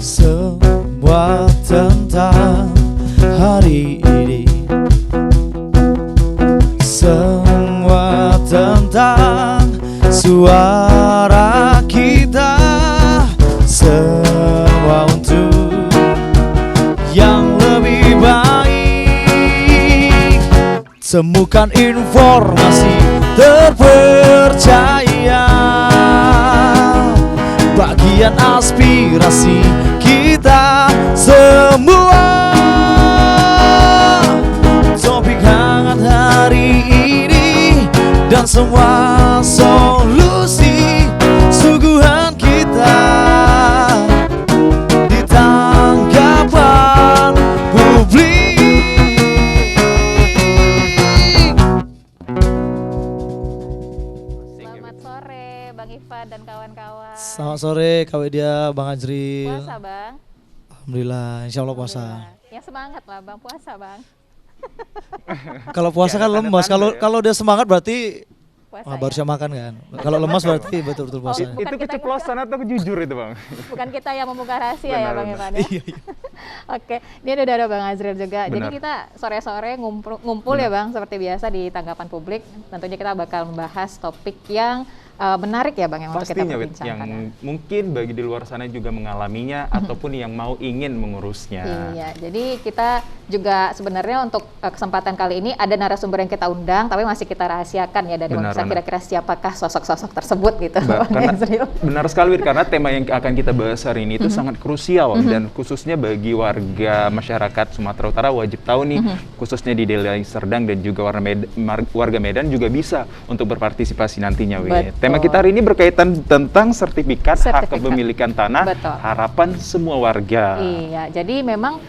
Semua tentang hari ini, semua tentang suara kita, semua untuk yang lebih baik. Temukan informasi terpercaya, bagian aspirasi kita semua. Topik hangat hari ini dan semua solusi suguhan kita di tanggapan publik. Selamat sore Bang Ivan dan kawan-kawan. Selamat sore Kak Widya, Bang Ajril. Puasa Bang? Alhamdulillah, insya Allah puasa. Alhamdulillah. Ya semangat lah Bang, puasa Bang. Kalau puasa kan lemas, kalau dia semangat berarti Puasa baru ya? siap makan kan. Kalau lemas berarti betul-betul puasa. Bukan Itu kita- keceplosan atau jujur itu Bang? Bukan kita yang membuka rahasia ya Benar, Bang benar. Ivan ya? Iya, iya. Oke, ini udah ada Bang Azril juga. Jadi Benar. kita sore-sore ngumpul ya Bang, seperti biasa di tanggapan publik. Tentunya kita bakal membahas topik yang menarik ya Bang, yang untuk kita Pastinya Wit, perbincangkan. yang mungkin bagi di luar sana juga mengalaminya ataupun yang mau ingin mengurusnya. Iya, jadi kita juga sebenarnya untuk kesempatan kali ini ada narasumber yang kita undang, tapi masih kita rahasiakan ya dari Benar, pemirsa benar. kira-kira siapakah sosok-sosok tersebut gitu, Bang Karena Azril. benar sekali Wit, karena tema yang akan kita bahas hari ini itu sangat krusial dan khususnya bagi warga masyarakat Sumatera Utara wajib tahu nih, khususnya di Deli Serdang dan juga warga Medan juga bisa untuk berpartisipasi nantinya Wit. Betul. Tema kita hari ini berkaitan tentang sertifikat hak Sertifikat. kepemilikan tanah, Betul. harapan semua warga. Iya, jadi memang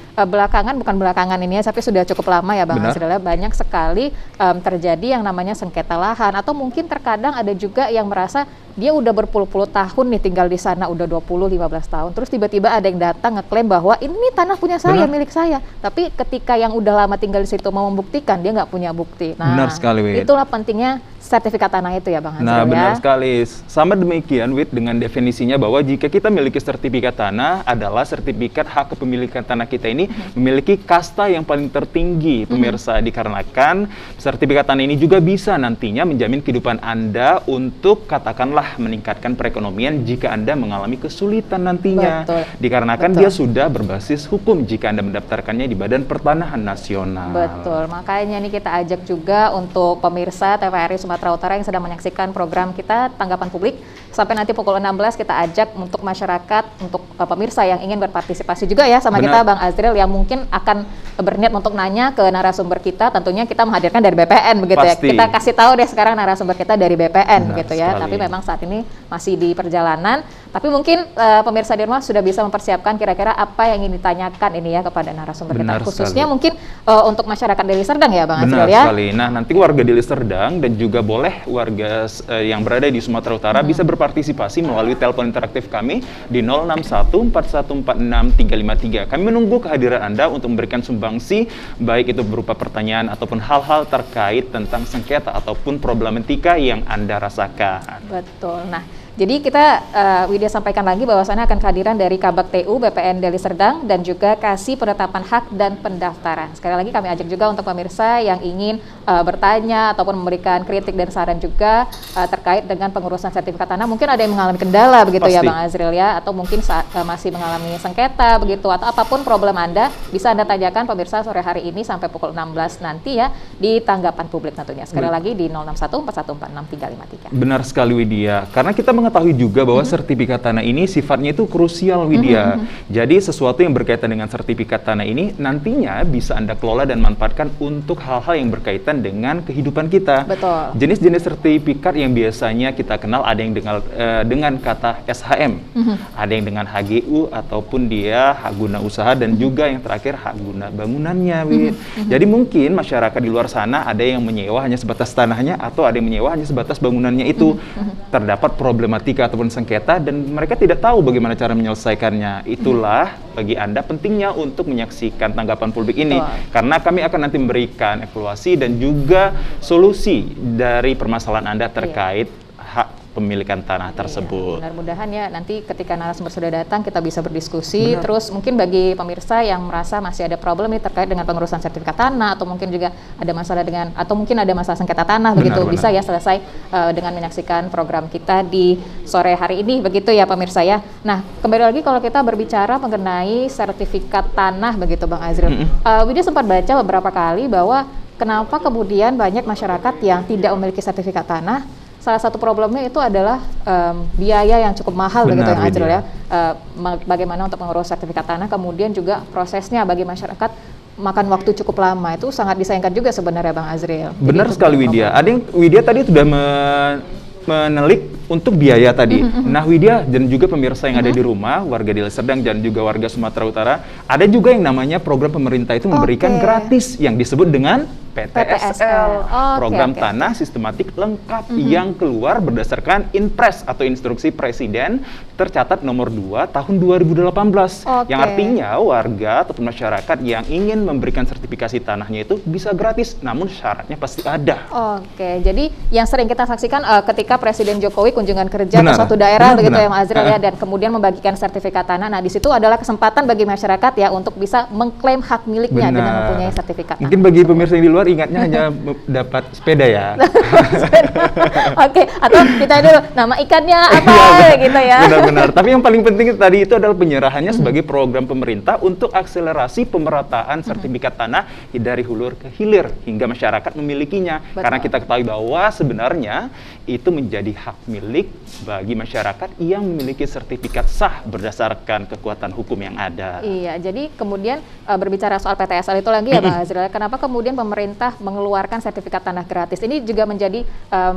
bukan belakangan ini ya, tapi sudah cukup lama ya Bang Benar. Azril, banyak sekali terjadi yang namanya sengketa lahan, atau mungkin terkadang ada juga yang merasa dia udah berpuluh-puluh tahun nih tinggal di sana, udah 20-15 tahun, terus tiba-tiba ada yang datang ngeklaim bahwa ini tanah punya saya, Benar. milik saya, tapi ketika yang udah lama tinggal di situ mau membuktikan, dia nggak punya bukti. Nah, Benar sekali, Wit. itulah pentingnya sertifikat tanah itu ya Bang Azril Nah, benar ya. sekali. Sama demikian, Wit, dengan definisinya bahwa jika kita memiliki sertifikat tanah adalah sertifikat hak kepemilikan tanah kita ini memiliki kasta yang paling tertinggi, pemirsa, dikarenakan sertifikat tanah ini juga bisa nantinya menjamin kehidupan Anda untuk katakanlah meningkatkan perekonomian jika Anda mengalami kesulitan nantinya. Betul. Dikarenakan Betul. dia sudah berbasis hukum jika Anda mendaftarkannya di Badan Pertanahan Nasional. Betul, makanya nih kita ajak juga untuk pemirsa TVRI Sumatera Utara yang sedang menyaksikan program kita Tanggapan Publik. Sampai nanti pukul 16 kita ajak untuk masyarakat, untuk pemirsa yang ingin berpartisipasi juga ya sama Benar. kita Bang Azril, yang mungkin akan berniat untuk nanya ke narasumber kita. Tentunya kita menghadirkan dari BPN begitu Pasti. ya. Kita kasih tahu deh sekarang narasumber kita dari BPN Benar begitu ya. sekali. Tapi memang saat ini masih di perjalanan. Tapi mungkin pemirsa di rumah sudah bisa mempersiapkan kira-kira apa yang ingin ditanyakan ini ya kepada narasumber Benar kita. Khususnya sekali. mungkin untuk masyarakat Deli Serdang ya Bang Benar Azril ya. sekali. Nah, nanti warga Deli Serdang dan juga boleh warga yang berada di Sumatera Utara bisa berpartisipasi melalui telepon interaktif kami di 0614146 353. Kami menunggu kehadiran Anda untuk memberikan sumbangsi, baik itu berupa pertanyaan ataupun hal-hal terkait tentang sengketa ataupun problematika yang Anda rasakan. Betul. Nah, jadi kita Widya sampaikan lagi bahwasannya akan kehadiran dari Kabak TU BPN Deli Serdang dan juga Kasih Penetapan Hak dan Pendaftaran. Sekali lagi kami ajak juga untuk pemirsa yang ingin bertanya ataupun memberikan kritik dan saran juga terkait dengan pengurusan sertifikat tanah. Mungkin ada yang mengalami kendala begitu ya Pasti. Bang Azril ya, atau mungkin masih mengalami sengketa begitu, atau apapun problem Anda bisa Anda tanyakan pemirsa sore hari ini sampai pukul 16 nanti ya di Tanggapan Publik tentunya. Sekali lagi di 0614146 353. Benar sekali Widya, karena kita mengetahui juga bahwa sertifikat tanah ini sifatnya itu krusial Widya. Jadi sesuatu yang berkaitan dengan sertifikat tanah ini nantinya bisa Anda kelola dan manfaatkan untuk hal-hal yang berkaitan dengan kehidupan kita. Betul. Jenis-jenis sertifikat yang biasanya kita kenal ada yang dengan kata SHM, ada yang dengan HGU ataupun dia hak guna usaha dan juga yang terakhir hak guna bangunannya, Wid. Jadi mungkin masyarakat di luar sana ada yang menyewa hanya sebatas tanahnya atau ada yang menyewa hanya sebatas bangunannya itu. Terdapat problematika ataupun sengketa dan mereka tidak tahu bagaimana cara menyelesaikannya. Itulah bagi Anda pentingnya untuk menyaksikan Tanggapan Publik ini. Betul. Karena kami akan nanti memberikan evaluasi dan juga solusi dari permasalahan Anda terkait hak pemilikan tanah tersebut. Mudah-mudahan ya nanti ketika narasumber sudah datang kita bisa berdiskusi. Terus mungkin bagi pemirsa yang merasa masih ada problem nih terkait dengan pengurusan sertifikat tanah, atau mungkin juga ada masalah dengan, atau mungkin ada masalah sengketa tanah begitu, bisa ya selesai dengan menyaksikan program kita di sore hari ini begitu ya pemirsa ya. Nah, kembali lagi kalau kita berbicara mengenai sertifikat tanah begitu Bang Azril. Widya sempat baca beberapa kali bahwa kenapa kemudian banyak masyarakat yang tidak memiliki sertifikat tanah. Salah satu problemnya itu adalah biaya yang cukup mahal begitu yang Azril ya. Bagaimana untuk mengurus sertifikat tanah, kemudian juga prosesnya bagi masyarakat makan waktu cukup lama, itu sangat disayangkan juga sebenarnya Bang Azril. Benar sekali Widya. Ada yang Widya tadi sudah menelik untuk biaya tadi. Nah Widya dan juga pemirsa yang ada di rumah, warga Deli Serdang dan juga warga Sumatera Utara, ada juga yang namanya program pemerintah itu memberikan gratis yang disebut dengan PTSL, program tanah sistematik lengkap yang keluar berdasarkan Inpres atau Instruksi Presiden tercatat nomor 2 tahun 2018. Yang artinya warga ataupun masyarakat yang ingin memberikan sertifikasi tanahnya itu bisa gratis, namun syaratnya pasti ada. Jadi yang sering kita saksikan ketika Presiden Jokowi kunjungan kerja ke suatu daerah begitu ya Mas Azril ya, dan kemudian membagikan sertifikat tanah. Nah, di situ adalah kesempatan bagi masyarakat ya untuk bisa mengklaim hak miliknya dengan mempunyai sertifikat tanah. Mungkin bagi pemirsa yang di luar ingatnya hanya dapat sepeda ya. Atau kita dulu nama ikannya apa gitu ya. Benar-benar. Tapi yang paling penting tadi itu adalah penyerahannya sebagai program pemerintah untuk akselerasi pemerataan sertifikat tanah dari hulu ke hilir hingga masyarakat memilikinya. Karena kita ketahui bahwa sebenarnya itu menjadi hak milik bagi masyarakat yang memiliki sertifikat sah berdasarkan kekuatan hukum yang ada. Iya, jadi kemudian berbicara soal PTSL itu lagi ya Bang Azril, kenapa kemudian pemerintah mengeluarkan sertifikat tanah gratis? Ini juga menjadi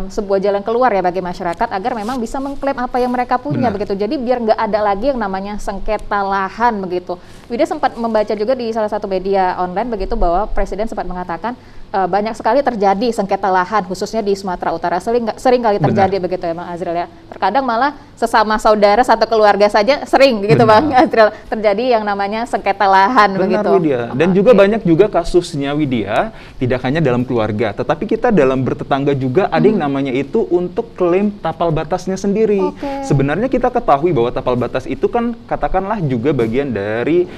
sebuah jalan keluar ya bagi masyarakat agar memang bisa mengklaim apa yang mereka punya begitu. Jadi biar nggak ada lagi yang namanya sengketa lahan begitu. Widya sempat membaca juga di salah satu media online begitu bahwa Presiden sempat mengatakan banyak sekali terjadi sengketa lahan khususnya di Sumatera Utara, sering kali terjadi begitu ya Bang Azril ya. Terkadang malah sesama saudara satu keluarga saja sering begitu Bang Azril terjadi yang namanya sengketa lahan begitu. Widya. Dan juga banyak juga kasusnya Widya, tidak hanya dalam keluarga, tetapi kita dalam bertetangga juga ada yang namanya itu untuk klaim tapal batasnya sendiri. Sebenarnya kita ketahui bahwa tapal batas itu kan katakanlah juga bagian dari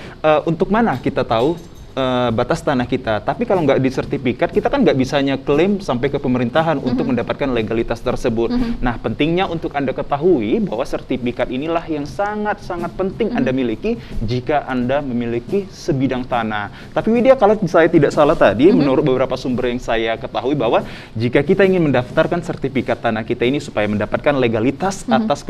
untuk mana kita tahu batas tanah kita. Tapi kalau nggak disertifikat, kita kan nggak bisanya klaim sampai ke pemerintahan untuk mendapatkan legalitas tersebut. Nah, pentingnya untuk Anda ketahui bahwa sertifikat inilah yang sangat-sangat penting Anda miliki jika Anda memiliki sebidang tanah. Tapi Widya, kalau saya tidak salah tadi, menurut beberapa sumber yang saya ketahui bahwa jika kita ingin mendaftarkan sertifikat tanah kita ini supaya mendapatkan legalitas atas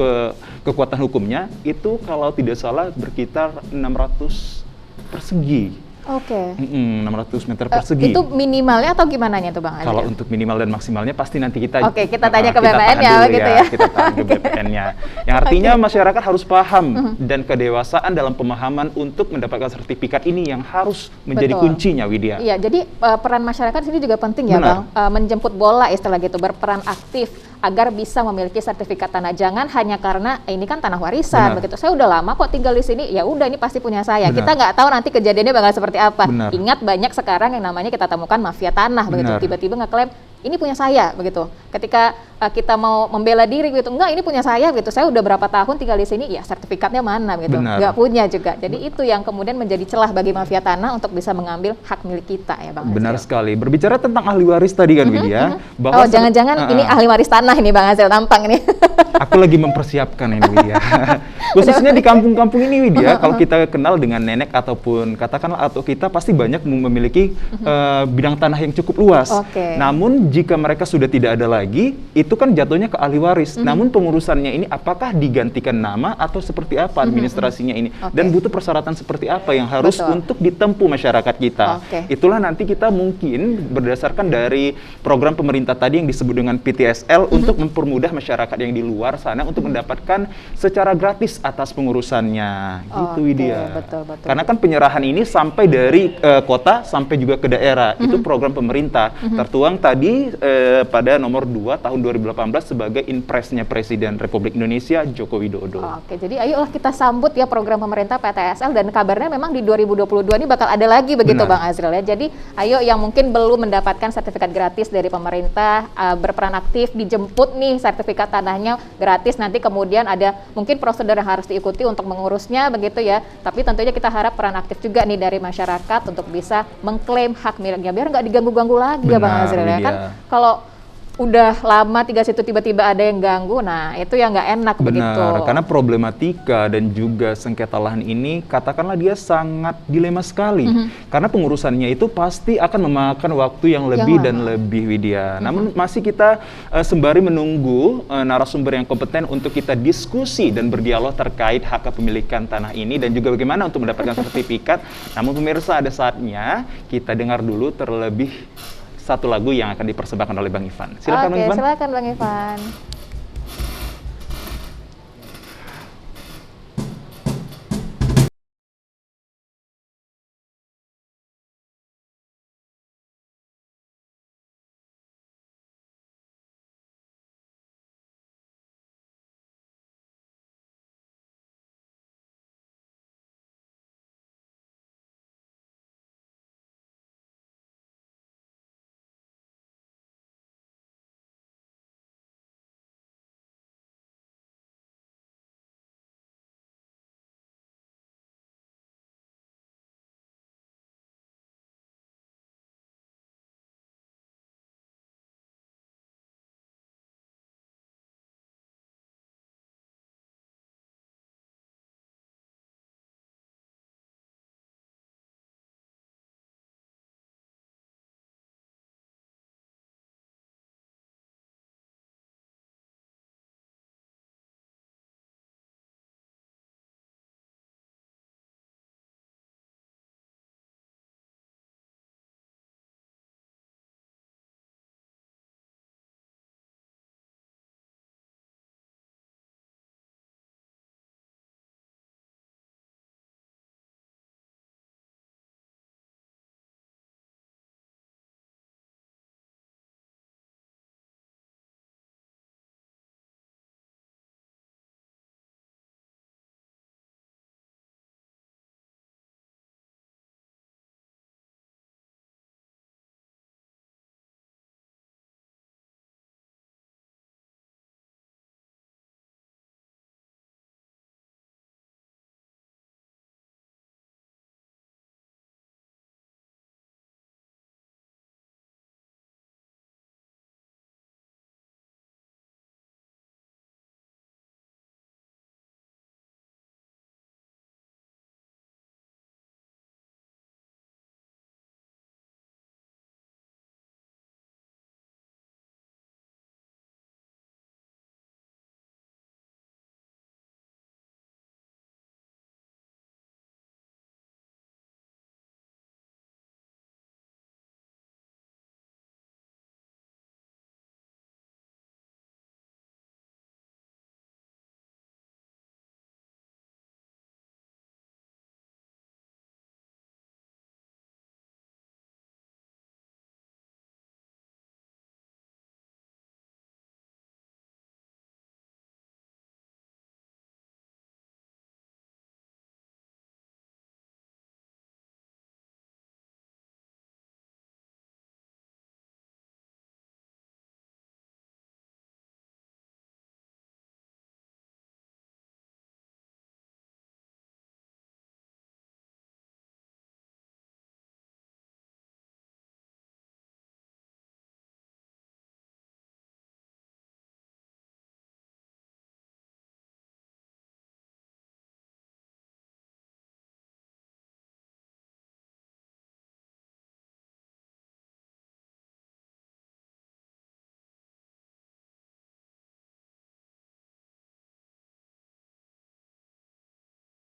kekuatan hukumnya, itu kalau tidak salah berkitar 600 persegi. 600 meter persegi. Itu minimalnya atau gimana tuh Bang Azril? Kalau untuk minimal dan maksimalnya pasti nanti kita kita tanya ke BPN ya begitu ya. Kita tanya ke BPN-nya. Yang artinya masyarakat harus paham dan kedewasaan dalam pemahaman untuk mendapatkan sertifikat ini yang harus menjadi kuncinya Widya. Iya, jadi peran masyarakat sini juga penting ya Bang. Menjemput bola istilah gitu, berperan aktif agar bisa memiliki sertifikat tanah. Jangan hanya karena ini kan tanah warisan begitu. Saya udah lama kok tinggal di sini, ya udah ini pasti punya saya. Kita nggak tahu nanti kejadiannya bakal seperti apa. Ingat banyak sekarang yang namanya kita temukan mafia tanah begitu. Tiba-tiba ngeklaim ini punya saya begitu. Ketika kita mau membela diri gitu, enggak ini punya saya gitu. Saya udah berapa tahun tinggal di sini, ya sertifikatnya mana gitu. Nggak punya juga. Jadi itu yang kemudian menjadi celah bagi mafia tanah untuk bisa mengambil hak milik kita ya Bang Azril. Benar sekali. Berbicara tentang ahli waris tadi kan Widya, bahwa jangan-jangan ini ahli waris tanah ini Bang Azril tampang ini. Aku lagi mempersiapkan ini Widya. Khususnya di kampung-kampung ini Widya, kalau kita kenal dengan nenek ataupun katakanlah atau kita pasti banyak memiliki bidang tanah yang cukup luas. Namun jika mereka sudah tidak ada lagi, itu kan jatuhnya ke ahli waris. Namun pengurusannya ini apakah digantikan nama atau seperti apa administrasinya ini? Dan butuh persyaratan seperti apa yang harus untuk ditempuh masyarakat kita. Itulah nanti kita mungkin berdasarkan dari program pemerintah tadi yang disebut dengan PTSL untuk mempermudah masyarakat yang di luar sana untuk mendapatkan secara gratis atas pengurusannya. Gitu Widya. Karena kan penyerahan ini sampai dari kota sampai juga ke daerah. Itu program pemerintah. Tertuang tadi kembali pada nomor 2 tahun 2018 sebagai Inpresnya Presiden Republik Indonesia Joko Widodo. Oke, jadi ayolah kita sambut ya program pemerintah PTSL, dan kabarnya memang di 2022 ini bakal ada lagi begitu Benar. Bang Azril ya. Jadi ayo yang mungkin belum mendapatkan sertifikat gratis dari pemerintah, berperan aktif, dijemput nih sertifikat tanahnya gratis, nanti kemudian ada mungkin prosedur yang harus diikuti untuk mengurusnya begitu ya. Tapi tentunya kita harap peran aktif juga nih dari masyarakat untuk bisa mengklaim hak miliknya biar nggak diganggu-ganggu lagi ya Bang Benar, Azril ya. Widya. Kan kalau udah lama tinggal situ tiba-tiba ada yang ganggu, nah itu yang nggak enak begitu. Benar, karena problematika dan juga sengketa lahan ini katakanlah dia sangat dilema sekali. Karena pengurusannya itu pasti akan memakan waktu yang lebih dan lama. lebih, Widya. Namun masih kita sembari menunggu narasumber yang kompeten untuk kita diskusi dan berdialog terkait hak kepemilikan tanah ini dan juga bagaimana untuk mendapatkan sertifikat. Namun pemirsa, ada saatnya kita dengar dulu terlebih satu lagu yang akan dipersembahkan oleh Bang Ivan. Silakan Bang Ivan. Silakan Bang Ivan.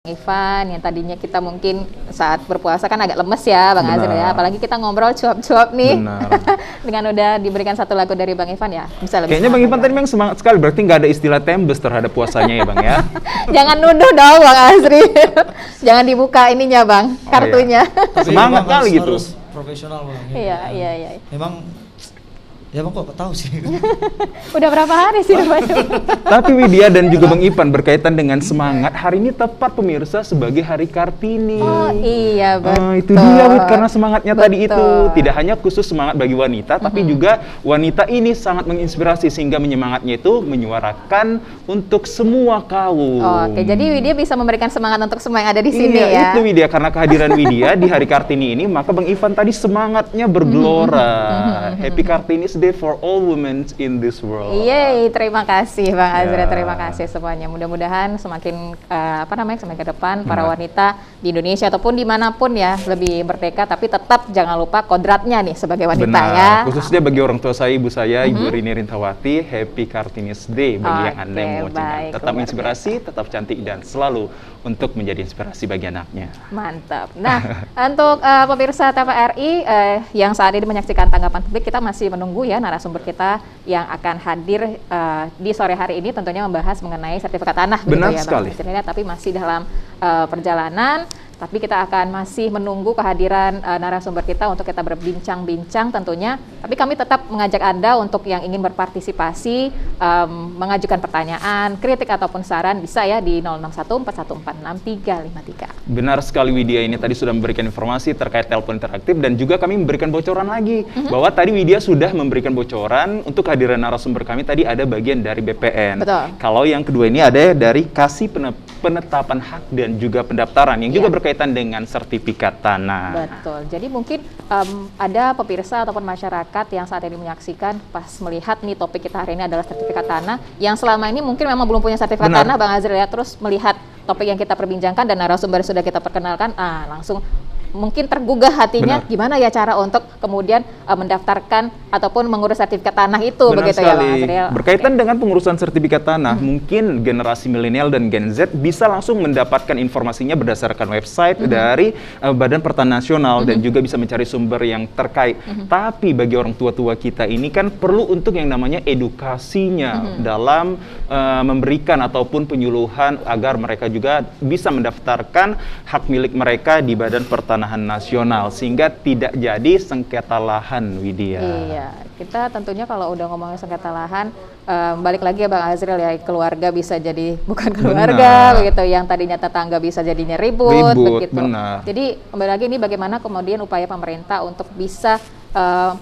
Ivan, yang tadinya kita mungkin saat berpuasa kan agak lemes ya Bang Azril ya, apalagi kita ngobrol cuap-cuap nih. Benar. Dengan udah diberikan satu lagu dari Bang Ivan ya, bisa lebih Kayaknya Bang semangat Ivan tadi memang semangat sekali, berarti nggak ada istilah tembes terhadap puasanya ya Bang ya? Jangan nuduh dong Bang Azril. Jangan dibuka ininya Bang, Oh, kartunya. Tapi Semangat memang kali gitu. harus profesional Bang. Iya. Memang Ya Bang kok tahu sih. Udah berapa hari sih rupanya? Tapi Widya dan juga Bang Ipan berkaitan dengan semangat, hari ini tepat pemirsa sebagai Hari Kartini. Oh iya betul. Itu dia Wid, karena semangatnya tadi itu Betul. tidak hanya khusus semangat bagi wanita, tapi juga wanita ini sangat menginspirasi sehingga penyemangatnya itu menyuarakan untuk semua kaum. Oke, jadi Widya bisa memberikan semangat untuk semua yang ada di sini Iya, ya. itu Widya, karena kehadiran Widya di Hari Kartini ini, maka Bang Ivan tadi semangatnya bergelora. Happy Kartini's Day for all women in this world. Yeay, terima kasih Bang Azra, Ya. terima kasih semuanya. Mudah-mudahan semakin semakin ke depan para Benar. wanita di Indonesia ataupun dimanapun ya lebih merdeka, tapi tetap jangan lupa kodratnya nih sebagai wanita Benar, ya. khususnya bagi orang tua saya, ibu saya, Ibu Rini Rintawati, Happy Kartini's Day bagi yang Anda yang mau Oke, baik, tetap luar inspirasi, tetap cantik dan selalu untuk menjadi inspirasi bagi anaknya. Mantap. Nah, untuk pemirsa TVRI yang saat ini menyaksikan tanggapan publik, kita masih menunggu ya narasumber kita yang akan hadir di sore hari ini, tentunya membahas mengenai sertifikat tanah. Benar begitu ya, sekali. Bang Azril, tapi masih dalam perjalanan. Tapi kita akan masih menunggu kehadiran narasumber kita untuk kita berbincang-bincang tentunya. Tapi kami tetap mengajak Anda untuk yang ingin berpartisipasi, mengajukan pertanyaan, kritik ataupun saran bisa ya di 06141463353. Benar sekali Widya, ini tadi sudah memberikan informasi terkait telepon interaktif dan juga kami memberikan bocoran lagi bahwa tadi Widya sudah memberikan bocoran untuk kehadiran narasumber kami tadi ada bagian dari BPN. Betul. Kalau yang kedua ini ada dari kasih penetapan hak dan juga pendaftaran yang juga berkaitan dengan sertifikat tanah. Betul. Jadi mungkin ada pemirsa ataupun masyarakat yang saat ini menyaksikan pas melihat nih topik kita hari ini adalah sertifikat tanah yang selama ini mungkin memang belum punya sertifikat Benar. tanah Bang Azril ya, terus melihat topik yang kita perbincangkan dan narasumber sudah kita perkenalkan, langsung mungkin tergugah hatinya. Benar. Gimana ya cara untuk kemudian mendaftarkan ataupun mengurus sertifikat tanah itu. Benar begitu sekali. ya Bang Azril. Berkaitan dengan pengurusan sertifikat tanah, mungkin generasi milenial dan Gen Z bisa langsung mendapatkan informasinya berdasarkan website dari Badan Pertanahan Nasional dan juga bisa mencari sumber yang terkait. Tapi bagi orang tua-tua kita ini kan perlu untuk yang namanya edukasinya dalam memberikan ataupun penyuluhan agar mereka juga bisa mendaftarkan hak milik mereka di Badan Pertanahan Nasional sehingga tidak jadi sengketa lahan, Widya. Iya, kita tentunya kalau udah ngomongin sengketa lahan, balik lagi ya Bang Azril ya, keluarga bisa jadi bukan keluarga, Benar. begitu. Yang tadinya tetangga bisa jadinya ribut, begitu. Benar. Jadi kembali lagi ini bagaimana kemudian upaya pemerintah untuk bisa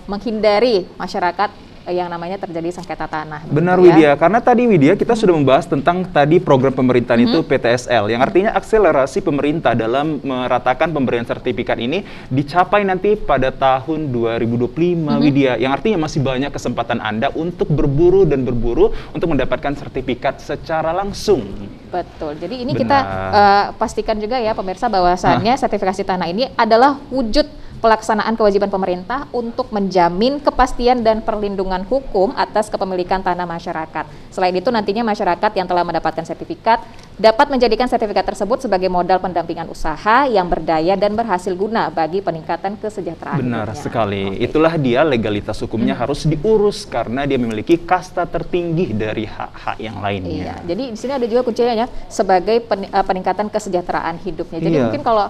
menghindari masyarakat yang namanya terjadi sengketa tanah. Benar begitu ya. Widya, karena tadi Widya kita sudah membahas tentang tadi program pemerintahan itu PTSL, yang artinya akselerasi pemerintah dalam meratakan pemberian sertifikat ini dicapai nanti pada tahun 2025 Widya, yang artinya masih banyak kesempatan Anda untuk berburu untuk mendapatkan sertifikat secara langsung. Betul. Jadi ini Benar. kita pastikan juga ya pemirsa bahwasannya sertifikasi tanah ini adalah wujud pelaksanaan kewajiban pemerintah untuk menjamin kepastian dan perlindungan hukum atas kepemilikan tanah masyarakat. Selain itu nantinya masyarakat yang telah mendapatkan sertifikat dapat menjadikan sertifikat tersebut sebagai modal pendampingan usaha yang berdaya dan berhasil guna bagi peningkatan kesejahteraan Benar hidupnya. sekali. Oke. Itulah dia legalitas hukumnya harus diurus karena dia memiliki kasta tertinggi dari hak-hak yang Iya, lainnya. jadi di sini ada juga kuncinya ya sebagai peningkatan kesejahteraan hidupnya. Jadi Iya. mungkin kalau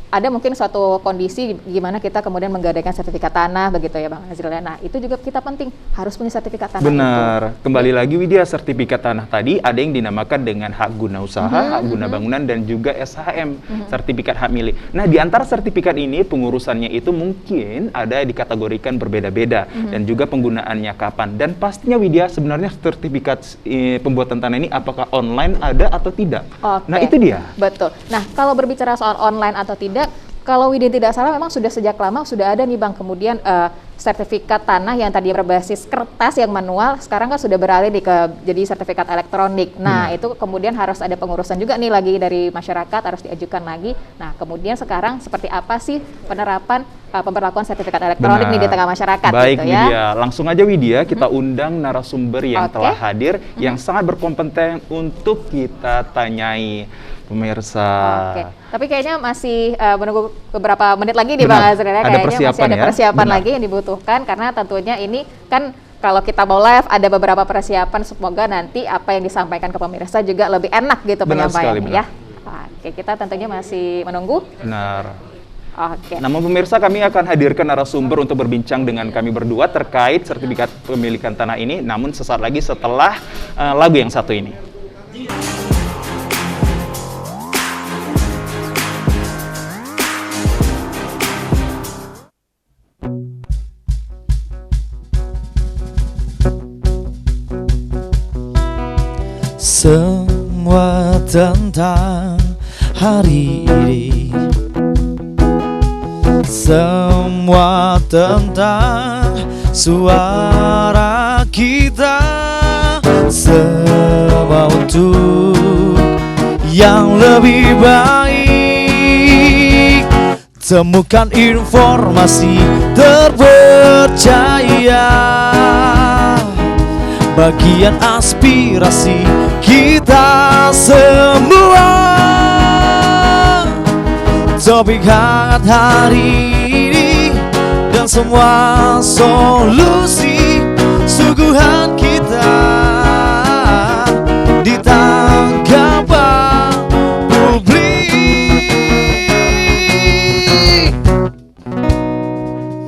ada mungkin suatu kondisi gimana kita kemudian menggadaikan sertifikat tanah begitu ya Bang Azril. Nah, itu juga kita penting harus punya sertifikat tanah Benar. itu. Kembali lagi Widya, sertifikat tanah tadi ada yang dinamakan dengan hak guna usaha, hak guna bangunan dan juga SHM, sertifikat hak milik. Nah, di antara sertifikat ini pengurusannya itu mungkin ada dikategorikan berbeda-beda dan juga penggunaannya kapan. Dan pastinya Widya sebenarnya sertifikat pembuatan tanah ini apakah online ada atau tidak. Oke. Nah, itu dia. Betul. Nah, kalau berbicara soal online atau tidak, kalau Widya tidak salah memang sudah sejak lama sudah ada nih Bang, kemudian sertifikat tanah yang tadi berbasis kertas yang manual sekarang kan sudah beralih jadi sertifikat elektronik. Nah, itu kemudian harus ada pengurusan juga nih lagi dari masyarakat, harus diajukan lagi. Nah, kemudian sekarang seperti apa sih penerapan pemberlakuan sertifikat elektronik nih di tengah masyarakat Baik gitu ya. Widya, langsung aja Widya kita undang narasumber yang Oke. telah hadir yang sangat berkompeten untuk kita tanyai pemirsa. Oke, tapi kayaknya masih menunggu beberapa menit lagi nih Benar. Bang Azril ya. Ada Kayaknya masih persiapan ada ya. persiapan Benar. lagi yang dibutuhkan karena tentunya ini kan kalau kita mau live ada beberapa persiapan, semoga nanti apa yang disampaikan ke pemirsa juga lebih enak gitu Benar sekali, penyampaiannya ya. Oke, kita tentunya masih menunggu. Benar. Oke. Namun pemirsa, kami akan hadirkan narasumber untuk berbincang dengan kami berdua terkait sertifikat pemilikan tanah ini, namun sesaat lagi setelah lagu yang satu ini. Semua tentang hari ini, semua tentang suara kita, semua untuk yang lebih baik. Temukan informasi terpercaya, bagian aspirasi kita semua. Topik hangat hari ini dan semua solusi suguhan kita di tanggapan publik.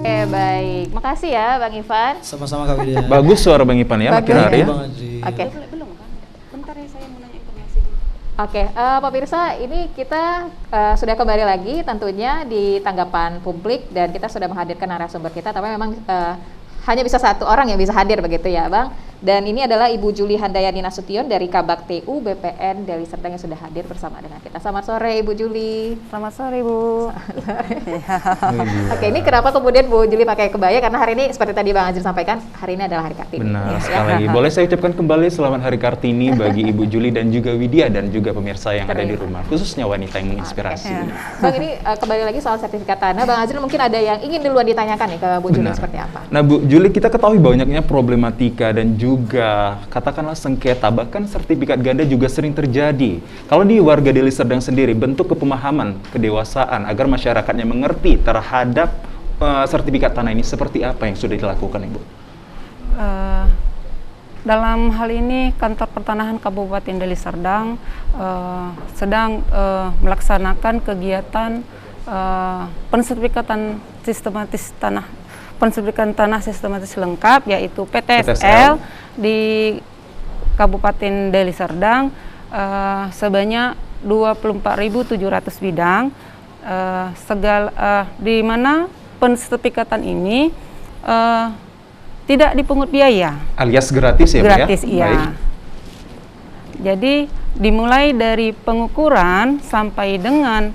Oke, baik. Makasih ya Bang Ivan. Sama-sama Kak Widya. Bagus suara Bang Ipan ya, makin Bagus. hari ya. Bang Adri. Oke. Belum kan? Bentar ya, saya mau nanya informasi dulu. Oke, pemirsa, ini kita sudah kembali lagi tentunya di tanggapan publik dan kita sudah menghadirkan narasumber kita, tapi memang hanya bisa satu orang yang bisa hadir begitu ya Bang. Dan ini adalah Ibu Juli Handayani Nasution dari Kabak TU BPN Deli Serdang yang sudah hadir bersama dengan kita. Selamat sore Ibu Juli. Selamat sore, Bu. Oke, ini kenapa kemudian Bu Juli pakai kebaya? Karena hari ini seperti tadi Bang Azri sampaikan, hari ini adalah Hari Kartini. Benar Ya. sekali lagi. Boleh saya ucapkan kembali selamat Hari Kartini bagi Ibu Juli dan juga Widya dan juga pemirsa yang ada di rumah, khususnya wanita yang menginspirasi. Bang, ini kembali lagi soal sertifikat tanah. Bang Azri mungkin ada yang ingin duluan ditanyakan nih ke Bu Juli Benar. seperti apa? Nah Bu Juli, kita ketahui banyaknya problematika dan juga katakanlah sengketa, bahkan sertifikat ganda juga sering terjadi. Kalau di warga Deli Serdang sendiri, bentuk kepemahaman, kedewasaan agar masyarakatnya mengerti terhadap sertifikat tanah ini seperti apa yang sudah dilakukan Ibu? Dalam hal ini kantor pertanahan Kabupaten Deli Serdang sedang melaksanakan kegiatan pensertifikatan sistematis tanah, pensertifikatan tanah sistematis lengkap, yaitu PTSL di Kabupaten Deli Serdang sebanyak 24.700 bidang, di mana pensertifikatan ini tidak dipungut biaya. Alias gratis ya Bu ya? Gratis, iya. Baik. Jadi dimulai dari pengukuran sampai dengan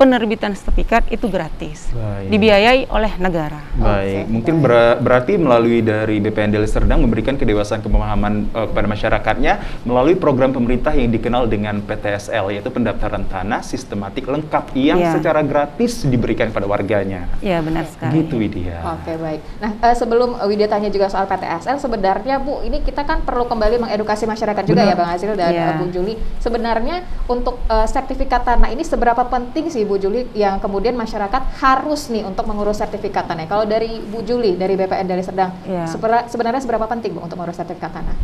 penerbitan sertifikat itu gratis, Baik. dibiayai oleh negara. Baik, mungkin berarti melalui dari BPN Deli Serdang memberikan kedewasaan pemahaman kepada masyarakatnya melalui program pemerintah yang dikenal dengan PTSL, yaitu pendaftaran tanah sistematik lengkap yang Ya. secara gratis diberikan kepada warganya. Ya, benar sekali. Gitu Widya. Oke, baik. Nah, sebelum Widya tanya juga soal PTSL, sebenarnya Bu, ini kita kan perlu kembali mengedukasi masyarakat juga ya Bang Azril dan Ya. Bu Juli. Sebenarnya untuk sertifikat tanah ini seberapa penting sih Bu Juli yang kemudian masyarakat harus nih untuk mengurus sertifikat tanah? Kalau dari Bu Juli dari BPN Deli Serdang, Ya. sebenarnya seberapa penting Bu untuk mengurus sertifikat tanah?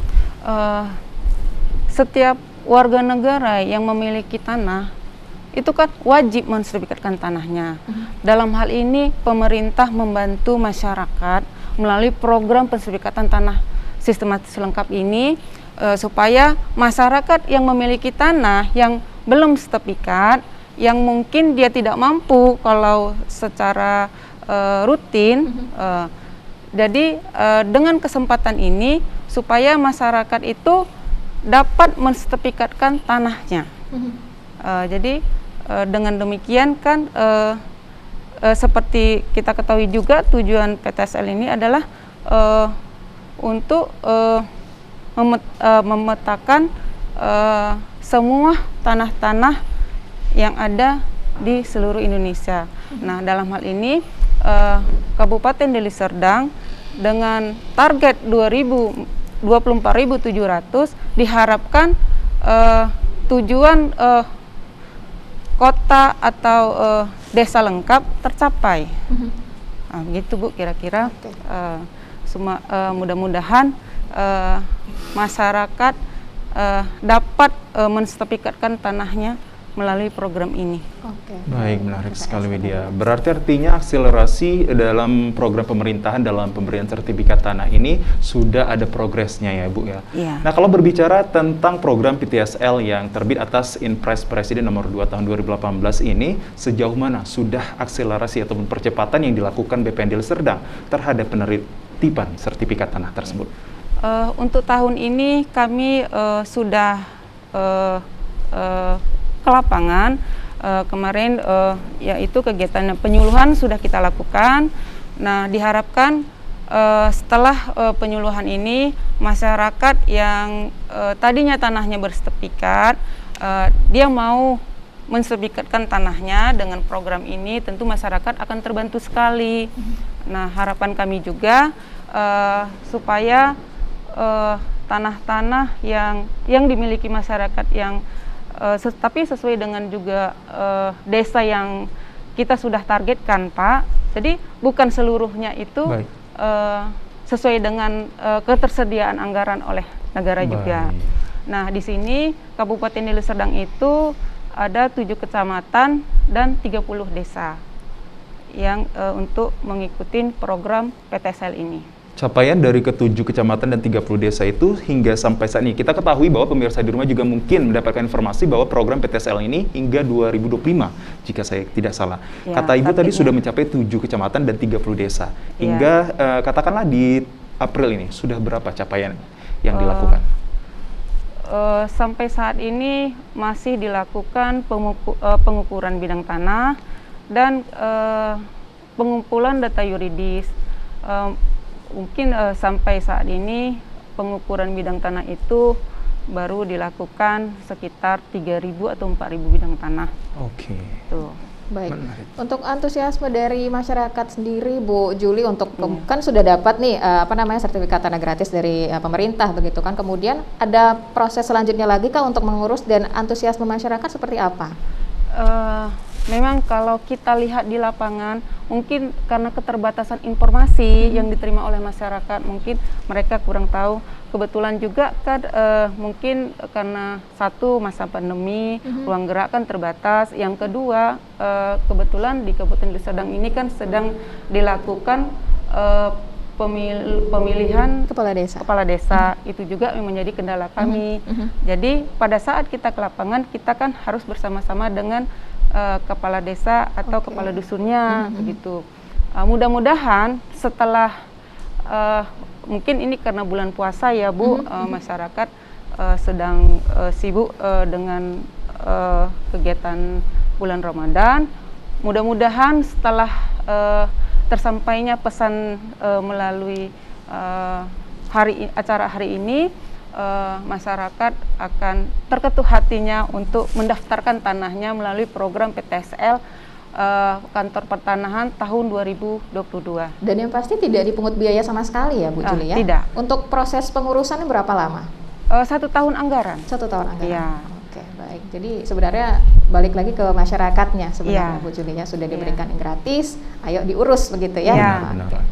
Setiap warga negara yang memiliki tanah itu kan wajib mensertifikatkan tanahnya. Dalam hal ini pemerintah membantu masyarakat melalui program pensertifikatan tanah sistematis lengkap ini supaya masyarakat yang memiliki tanah yang belum sertifikat, yang mungkin dia tidak mampu kalau secara rutin, jadi dengan kesempatan ini supaya masyarakat itu dapat mensertifikatkan tanahnya. Jadi dengan demikian kan seperti kita ketahui juga tujuan PTSL ini adalah untuk memetakan semua tanah-tanah yang ada di seluruh Indonesia. Nah, dalam hal ini Kabupaten Deli Serdang dengan target 24.700 diharapkan tujuan kota atau desa lengkap tercapai. Nah, begitu Bu kira-kira. Mudah-mudahan masyarakat dapat mensertifikatkan tanahnya melalui program ini. Oke. Baik, menarik sekali Widya. Berarti artinya akselerasi dalam program pemerintahan dalam pemberian sertifikat tanah ini sudah ada progresnya ya Bu ya. Iya. Nah kalau berbicara tentang program PTSL yang terbit atas Inpres Presiden nomor 2 tahun 2018 ini, sejauh mana sudah akselerasi ataupun percepatan yang dilakukan BPN Deli Serdang terhadap penertiban sertifikat tanah tersebut? Untuk tahun ini kami sudah ke lapangan. Kemarin yaitu kegiatan penyuluhan sudah kita lakukan. Nah, diharapkan setelah penyuluhan ini masyarakat yang tadinya tanahnya bersertifikat, dia mau mensertifikatkan tanahnya dengan program ini, tentu masyarakat akan terbantu sekali. Nah, harapan kami juga supaya tanah-tanah yang dimiliki masyarakat yang tapi sesuai dengan juga desa yang kita sudah targetkan, Pak. Jadi bukan seluruhnya itu sesuai dengan ketersediaan anggaran oleh negara juga. Nah, di sini Kabupaten Deli Serdang itu ada 7 kecamatan dan 30 desa yang untuk mengikuti program PTSL ini. Capaian dari ke-7 kecamatan dan 30 desa itu hingga sampai saat ini. Kita ketahui bahwa pemirsa di rumah juga mungkin mendapatkan informasi bahwa program PTSL ini hingga 2025, jika saya tidak salah. Ya, kata Ibu tadi sudah mencapai 7 kecamatan dan 30 desa. Hingga katakanlah di April ini, sudah berapa capaian yang dilakukan? Sampai saat ini masih dilakukan pengukuran bidang tanah dan pengumpulan data yuridis. Mungkin sampai saat ini pengukuran bidang tanah itu baru dilakukan sekitar 3.000 atau 4.000 bidang tanah. Oke. Tuh. Baik. Menarik. Untuk antusiasme dari masyarakat sendiri, Bu Juli, untuk kan sudah dapat nih sertifikat tanah gratis dari pemerintah begitu kan. Kemudian ada proses selanjutnya lagi kah untuk mengurus, dan antusiasme masyarakat seperti apa? Memang kalau kita lihat di lapangan, mungkin karena keterbatasan informasi yang diterima oleh masyarakat, mungkin mereka kurang tahu. Kebetulan juga kan mungkin karena satu masa pandemi, ruang gerak kan terbatas. Yang kedua, kebetulan di Kabupaten Deli Serdang ini kan sedang dilakukan pemilihan kepala desa. Itu juga yang menjadi kendala kami. Jadi pada saat kita ke lapangan, kita kan harus bersama-sama dengan kepala desa atau kepala dusunnya begitu. Mudah-mudahan setelah mungkin ini karena bulan puasa ya Bu, masyarakat sedang sibuk dengan kegiatan bulan Ramadan. Mudah-mudahan setelah tersampainya pesan melalui acara hari ini, masyarakat akan terketuk hatinya untuk mendaftarkan tanahnya melalui program PTSL Kantor Pertanahan tahun 2022. Dan yang pasti tidak dipungut biaya sama sekali ya Bu Juli ya? Tidak. Untuk proses pengurusannya berapa lama? 1 tahun anggaran. 1 tahun anggaran? Iya. Oke, baik. Jadi sebenarnya balik lagi ke masyarakatnya sebenarnya, Bu Juli ya, sudah diberikan yang gratis, ayo diurus begitu ya? Benar.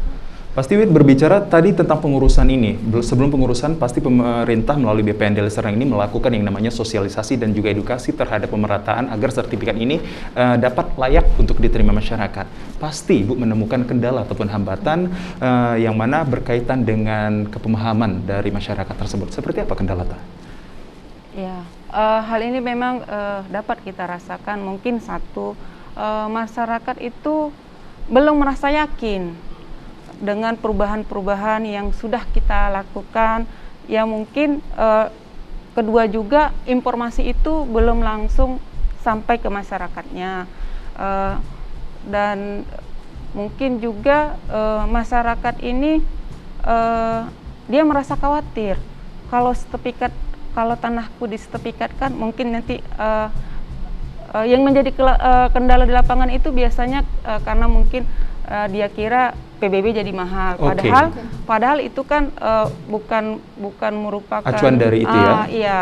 Pasti Wid, berbicara tadi tentang pengurusan ini, sebelum pengurusan pasti pemerintah melalui BPN Deli Serdang ini melakukan yang namanya sosialisasi dan juga edukasi terhadap pemerataan agar sertifikat ini dapat layak untuk diterima masyarakat. Pasti Ibu menemukan kendala ataupun hambatan yang mana berkaitan dengan kepemahaman dari masyarakat tersebut. Seperti apa kendala itu? Ya, hal ini memang dapat kita rasakan. Mungkin satu, masyarakat itu belum merasa yakin dengan perubahan-perubahan yang sudah kita lakukan. Ya mungkin kedua juga informasi itu belum langsung sampai ke masyarakatnya, dan mungkin juga masyarakat ini dia merasa khawatir kalau tanahku disertifikatkan, mungkin nanti yang menjadi kendala di lapangan itu biasanya karena mungkin dia kira PBB jadi mahal, padahal itu kan bukan merupakan acuan dari itu ya. Iya,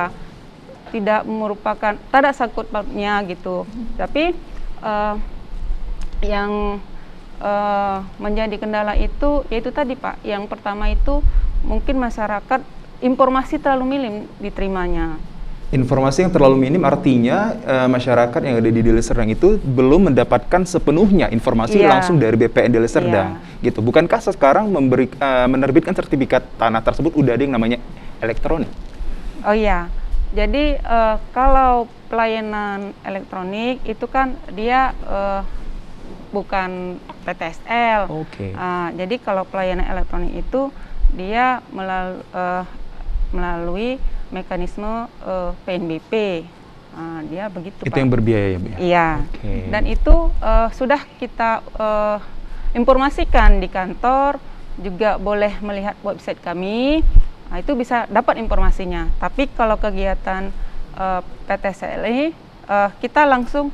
tidak merupakan, tidak sangkut pautnya gitu. Tapi yang menjadi kendala itu yaitu tadi Pak, yang pertama itu mungkin masyarakat informasi terlalu minim diterimanya. Informasi yang terlalu minim artinya masyarakat yang ada di Deli Serdang itu belum mendapatkan sepenuhnya informasi langsung dari BPN Deli Serdang, gitu. Bukankah sekarang menerbitkan sertifikat tanah tersebut udah ada yang namanya elektronik? Oh iya, jadi kalau pelayanan elektronik itu kan dia bukan PTSL. Oke. Jadi kalau pelayanan elektronik itu dia melalui mekanisme PNBP, dia begitu. Itu Pak. yang berbiaya ya, Bu? Iya. Okay. Dan itu sudah kita informasikan di kantor, juga boleh melihat website kami. Nah, itu bisa dapat informasinya. Tapi kalau kegiatan PTSL kita langsung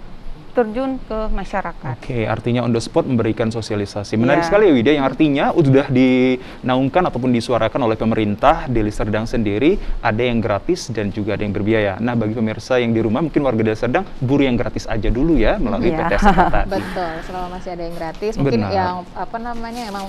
terjun ke masyarakat. Oke, artinya on the spot memberikan sosialisasi. Menarik sekali ya Widya, yang artinya sudah dinaungkan ataupun disuarakan oleh pemerintah Deli Serdang sendiri, ada yang gratis dan juga ada yang berbiaya. Nah, bagi pemirsa yang di rumah, mungkin warga Deli Serdang buru yang gratis aja dulu ya melalui PTSL tadi. Betul, selama masih ada yang gratis, mungkin yang emang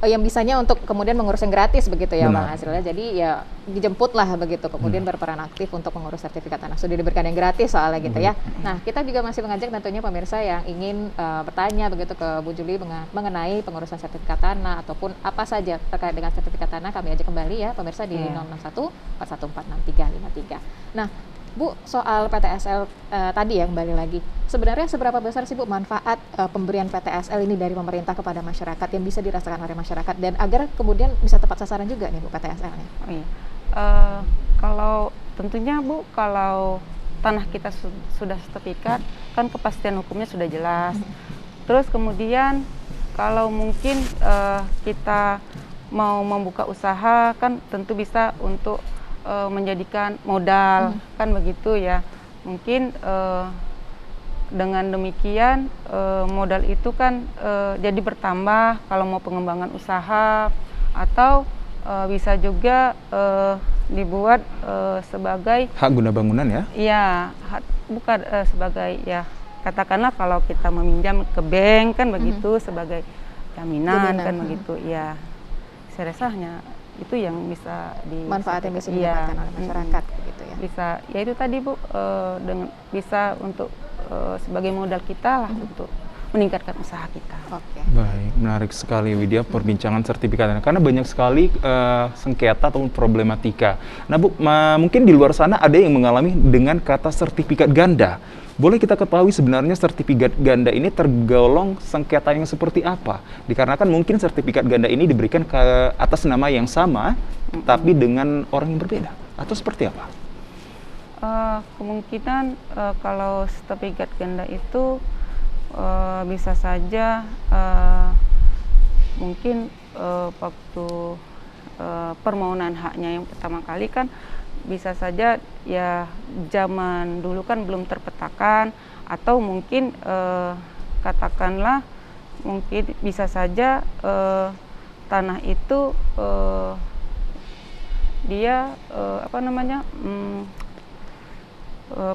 yang bisanya untuk kemudian mengurus yang gratis begitu ya Bang hasilnya. Jadi ya dijemputlah begitu, kemudian berperan aktif untuk mengurus sertifikat tanah. Sudah diberikan yang gratis soalnya gitu ya. Nah, kita juga masih mengajak tentunya pemirsa yang ingin bertanya begitu ke Bu Juli mengenai pengurusan sertifikat tanah ataupun apa saja terkait dengan sertifikat tanah, kami ajak kembali ya pemirsa di 061 4146353. Nah, Bu, soal PTSL tadi ya, kembali lagi. Sebenarnya seberapa besar sih Bu manfaat pemberian PTSL ini dari pemerintah kepada masyarakat yang bisa dirasakan oleh masyarakat dan agar kemudian bisa tepat sasaran juga nih Bu PTSL-nya? Oh iya. Kalau tentunya Bu, kalau tanah kita sudah sertifikat, kan kepastian hukumnya sudah jelas. Terus kemudian kalau mungkin kita mau membuka usaha, kan tentu bisa untuk menjadikan modal, kan begitu ya. Mungkin dengan demikian modal itu kan jadi bertambah kalau mau pengembangan usaha, atau bisa juga dibuat sebagai hak guna bangunan ya? Iya, bukan sebagai ya, katakanlah kalau kita meminjam ke bank kan begitu, sebagai jaminan kan begitu ya. Saya rasanya itu yang bisa manfaat yang bisa didapatkan oleh masyarakat gitu ya. Bisa, ya itu tadi Bu, bisa untuk sebagai modal kita lah untuk meningkatkan usaha kita. Oke. Baik, menarik sekali Widya perbincangan sertifikat karena banyak sekali sengketa ataupun problematika. Nah Bu, mungkin di luar sana ada yang mengalami dengan kata sertifikat ganda. Boleh kita ketahui sebenarnya sertifikat ganda ini tergolong sengketa yang seperti apa? Dikarenakan mungkin sertifikat ganda ini diberikan ke atas nama yang sama, tapi dengan orang yang berbeda, atau seperti apa? Kemungkinan kalau sertifikat ganda itu bisa saja mungkin waktu permohonan haknya yang pertama kali kan bisa saja ya zaman dulu kan belum terpetakan, atau mungkin katakanlah mungkin bisa saja tanah itu dia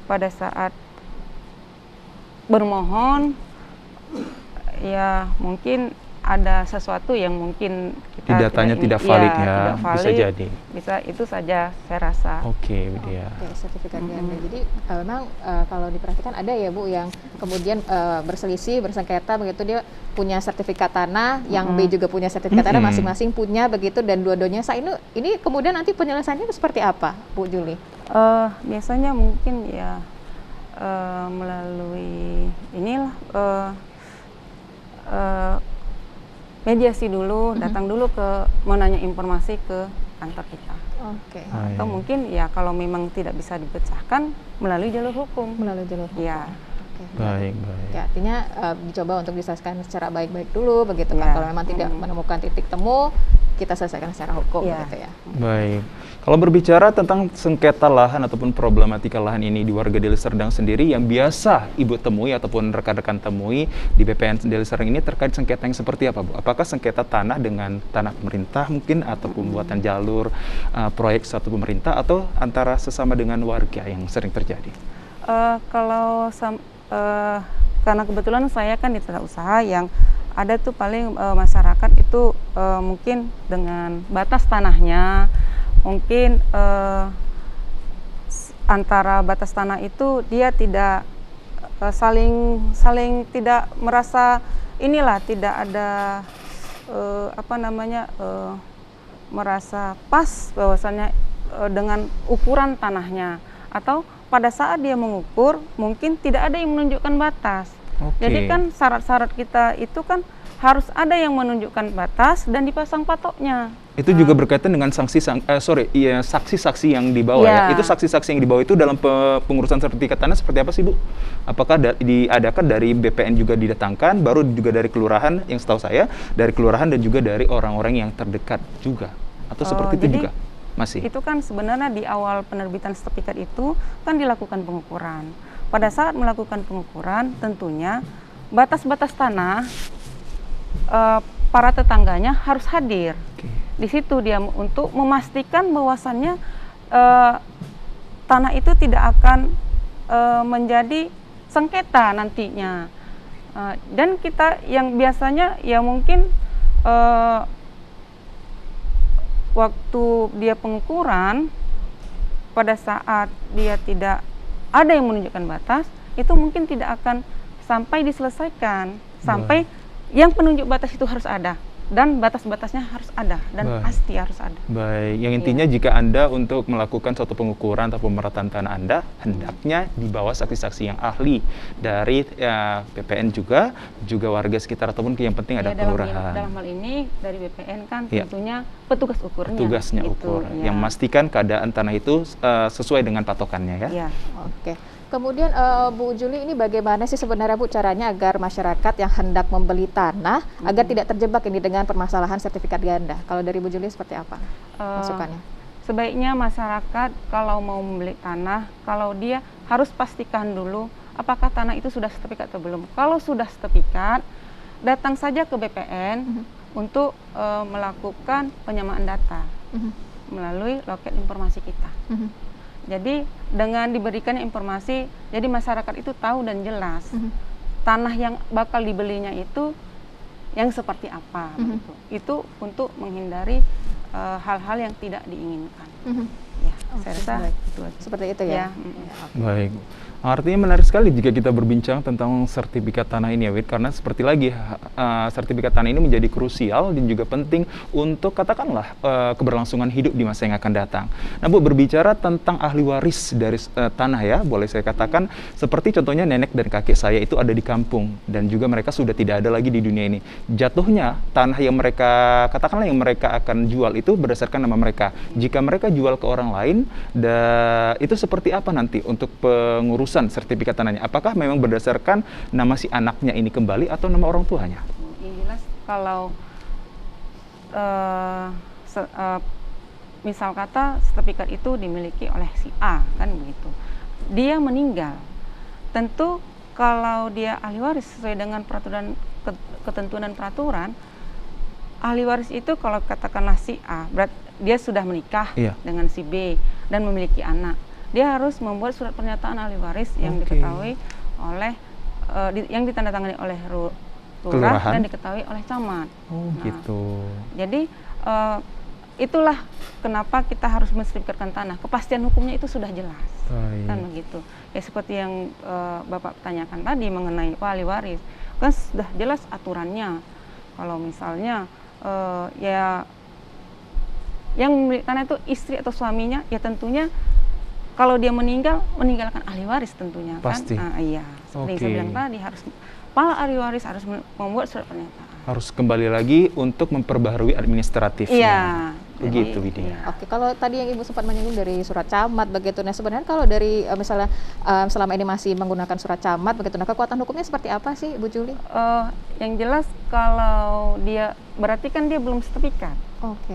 pada saat bermohon ya mungkin ada sesuatu yang mungkin kita datanya tidak valid ya, tidak valid, bisa jadi. Bisa, itu saja saya rasa. Oke, Widya. Oke, sertifikat ganda. Jadi memang kalau diperhatikan ada ya Bu yang kemudian berselisih, bersengketa begitu, dia punya sertifikat tanah, yang B juga punya sertifikat tanah, masing-masing punya begitu, dan dua-duanya ini kemudian nanti penyelesaiannya seperti apa Bu Juli? Biasanya mungkin ya melalui inilah mediasi dulu, datang dulu mau nanya informasi ke kantor kita. Oke. Atau mungkin ya kalau memang tidak bisa dipecahkan melalui jalur hukum. Melalui jalur hukum. Ya. Oke. Baik. Ya, artinya dicoba untuk diselesaikan secara baik-baik dulu begitu kan. Kalau memang tidak menemukan titik temu, kita selesaikan secara hukum gitu ya. Baik. Kalau berbicara tentang sengketa lahan ataupun problematika lahan ini di warga Deli Serdang sendiri yang biasa Ibu temui ataupun rekan-rekan temui di BPN Deli Serdang ini terkait sengketa yang seperti apa Bu? Apakah sengketa tanah dengan tanah pemerintah mungkin, atau pembuatan jalur proyek satu pemerintah, atau antara sesama dengan warga yang sering terjadi? Karena kebetulan saya kan di tempat usaha yang ada tuh paling masyarakat itu mungkin dengan batas tanahnya mungkin antara batas tanah itu dia tidak saling tidak merasa inilah, tidak ada merasa pas bahwasannya dengan ukuran tanahnya, atau pada saat dia mengukur mungkin tidak ada yang menunjukkan batas. Jadi kan syarat-syarat kita itu kan harus ada yang menunjukkan batas dan dipasang patoknya. Itu juga berkaitan dengan saksi-saksi yang dibawa ya. Itu saksi-saksi yang dibawa itu dalam pengurusan sertifikat tanah seperti apa sih Bu? Apakah diadakan dari BPN juga didatangkan, baru juga dari kelurahan, yang setahu saya dari kelurahan dan juga dari orang-orang yang terdekat juga, atau seperti itu juga? Masih. Itu kan sebenarnya di awal penerbitan sertifikat itu kan dilakukan pengukuran. Pada saat melakukan pengukuran tentunya batas-batas tanah para tetangganya harus hadir. Di situ dia untuk memastikan bahwasannya tanah itu tidak akan menjadi sengketa nantinya. Dan kita yang biasanya ya mungkin waktu dia pengukuran, pada saat dia tidak ada yang menunjukkan batas, itu mungkin tidak akan sampai diselesaikan, sampai yang penunjuk batas itu harus ada, dan batas-batasnya harus ada, dan pasti harus ada. Baik, yang intinya jika Anda untuk melakukan suatu pengukuran atau pemerataan tanah Anda, hendaknya dibawa saksi-saksi yang ahli dari BPN juga warga sekitar, ataupun yang penting ada kelurahan. Dalam hal ini dari BPN kan tentunya petugas ukurnya. Petugasnya ukur, yang memastikan keadaan tanah itu sesuai dengan patokannya ya. Oke. Kemudian Bu Juli, ini bagaimana sih sebenarnya Bu caranya agar masyarakat yang hendak membeli tanah agar tidak terjebak ini dengan permasalahan sertifikat ganda? Kalau dari Bu Juli seperti apa masukannya? Sebaiknya masyarakat kalau mau membeli tanah, kalau dia harus pastikan dulu apakah tanah itu sudah sertifikat atau belum. Kalau sudah sertifikat, datang saja ke BPN untuk melakukan penyamaan data melalui loket informasi kita. Jadi dengan diberikan informasi, jadi masyarakat itu tahu dan jelas tanah yang bakal dibelinya itu yang seperti apa. Itu untuk menghindari hal-hal yang tidak diinginkan. Ya, saya rasa itu aja. Seperti itu ya. Baik. Artinya menarik sekali jika kita berbincang tentang sertifikat tanah ini ya Wid, karena seperti lagi sertifikat tanah ini menjadi krusial dan juga penting untuk katakanlah keberlangsungan hidup di masa yang akan datang. Nah Bu, berbicara tentang ahli waris dari tanah ya, boleh saya katakan seperti contohnya nenek dan kakek saya itu ada di kampung dan juga mereka sudah tidak ada lagi di dunia ini. Jatuhnya tanah yang mereka katakanlah yang mereka akan jual itu berdasarkan nama mereka. Jika mereka jual ke orang lain, itu seperti apa nanti untuk pengurusan sertifikat tanahnya? Apakah memang berdasarkan nama si anaknya ini kembali atau nama orang tuanya? Yang jelas kalau misal kata sertifikat itu dimiliki oleh si A, kan begitu. Dia meninggal. Tentu kalau dia ahli waris sesuai dengan peraturan, ketentuan dan peraturan, ahli waris itu kalau katakanlah si A, berarti dia sudah menikah dengan si B dan memiliki anak. Dia harus membuat surat pernyataan ahli waris yang diketahui oleh yang ditandatangani oleh lurah dan diketahui oleh camat. Gitu. Jadi itulah kenapa kita harus mensertifikatkan tanah. Kepastian hukumnya itu sudah jelas. Kan begitu. Ya seperti yang Bapak tanyakan tadi mengenai ahli waris, kan sudah jelas aturannya. Kalau misalnya ya yang memiliki tanah itu istri atau suaminya, ya tentunya kalau dia meninggalkan ahli waris tentunya. Pasti. Kan? Iya. Seperti yang saya bilang tadi, harus kepala ahli waris harus membuat surat pernyataan. Harus kembali lagi untuk memperbaharui administratifnya. Iya. Begitu Widya. Oke, kalau tadi yang Ibu sempat menyinggung dari surat camat begitu. Nah, sebenarnya kalau dari misalnya selama ini masih menggunakan surat camat begitu, nah kekuatan hukumnya seperti apa sih Bu Juli? Yang jelas kalau dia berarti kan dia belum sertifikat. Oke.